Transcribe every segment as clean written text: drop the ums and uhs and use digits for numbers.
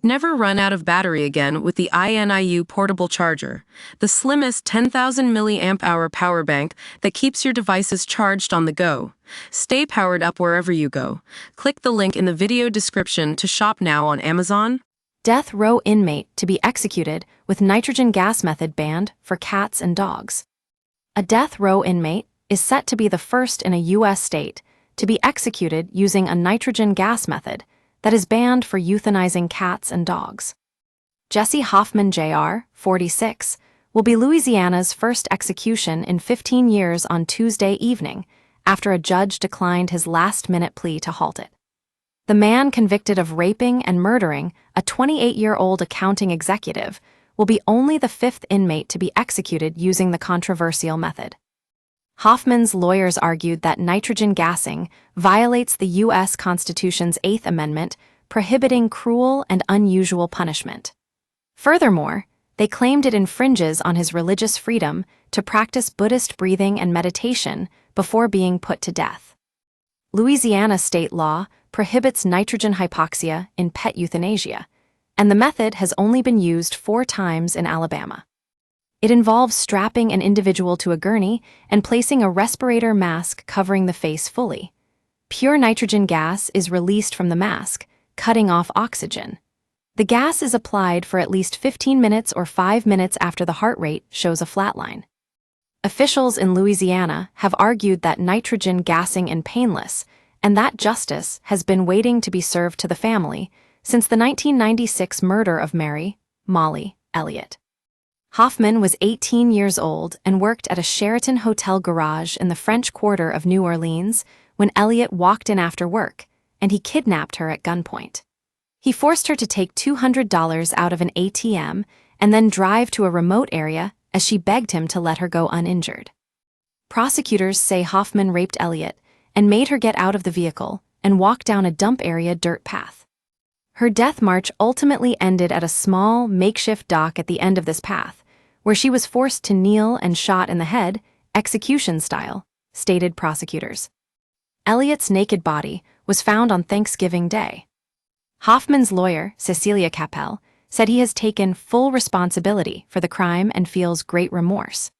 Never run out of battery again with the INIU portable charger, the slimmest 10,000 milliamp hour power bank that keeps your devices charged on the go. Stay powered up wherever you go. Click the link in the video description to shop now on Amazon. Death row inmate to be executed with nitrogen gas method banned for cats and dogs. A death row inmate is set to be the first in a U.S. state to be executed using a nitrogen gas method that is banned for euthanizing cats and dogs. Jesse Hoffman Jr., 46, will be Louisiana's first execution in 15 years on Tuesday evening after a judge declined his last-minute plea to halt it. The man convicted of raping and murdering a 28-year-old accounting executive will be only the fifth inmate to be executed using the controversial method. Hoffman's lawyers argued that nitrogen gassing violates the U.S. Constitution's Eighth Amendment, prohibiting cruel and unusual punishment. Furthermore, they claimed it infringes on his religious freedom to practice Buddhist breathing and meditation before being put to death. Louisiana state law prohibits nitrogen hypoxia in pet euthanasia, and the method has only been used 4 times in Alabama. It involves strapping an individual to a gurney and placing a respirator mask covering the face fully. Pure nitrogen gas is released from the mask, cutting off oxygen. The gas is applied for at least 15 minutes or 5 minutes after the heart rate shows a flatline. Officials in Louisiana have argued that nitrogen gassing is painless, and that justice has been waiting to be served to the family since the 1996 murder of Mary, Molly, Elliott. Hoffman was 18 years old and worked at a Sheraton hotel garage in the French Quarter of New Orleans when Elliott walked in after work, and he kidnapped her at gunpoint. He forced her to take $200 out of an ATM and then drive to a remote area as she begged him to let her go uninjured. Prosecutors say Hoffman raped Elliott and made her get out of the vehicle and walk down a dump area dirt path. Her death march ultimately ended at a small, makeshift dock at the end of this path, where she was forced to kneel and shot in the head, execution style, stated prosecutors. Elliott's naked body was found on Thanksgiving Day. Hoffman's lawyer, Cecilia Capel, said he has taken full responsibility for the crime and feels great remorse.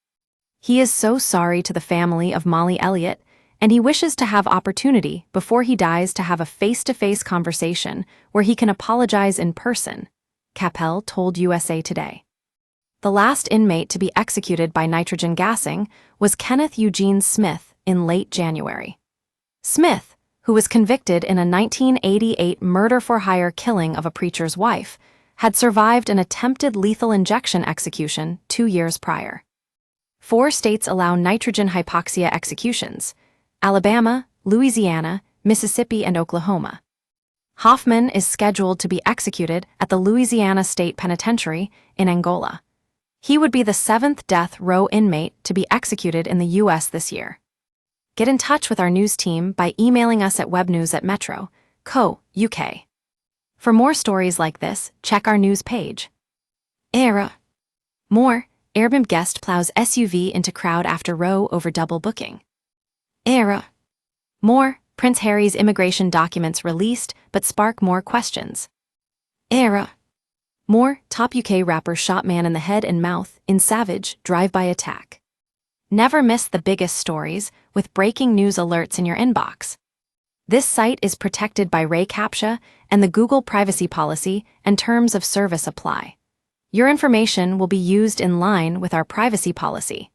He is so sorry to the family of Molly Elliott, and he wishes to have opportunity before he dies to have a face-to-face conversation where he can apologize in person, Capel told USA Today. The last inmate to be executed by nitrogen gassing was Kenneth Eugene Smith in late January. Smith, who was convicted in a 1988 murder-for-hire killing of a preacher's wife, had survived an attempted lethal injection execution 2 years prior. 4 states allow nitrogen hypoxia executions: Alabama, Louisiana, Mississippi, and Oklahoma. Hoffman is scheduled to be executed at the Louisiana State Penitentiary in Angola. He would be the 7th death row inmate to be executed in the U.S. this year. Get in touch with our news team by emailing us at webnews@metro.co.uk. For more stories like this, check our news page. Era. More, Airbnb guest plows SUV into crowd after row over double booking. Era. More, Prince Harry's immigration documents released but spark more questions. Era. More, top UK rapper shot man in the head and mouth in savage drive-by attack. Never miss the biggest stories with breaking news alerts in your inbox. This site is protected by Ray CAPTCHA and the Google privacy policy and terms of service apply. Your information will be used in line with our privacy policy.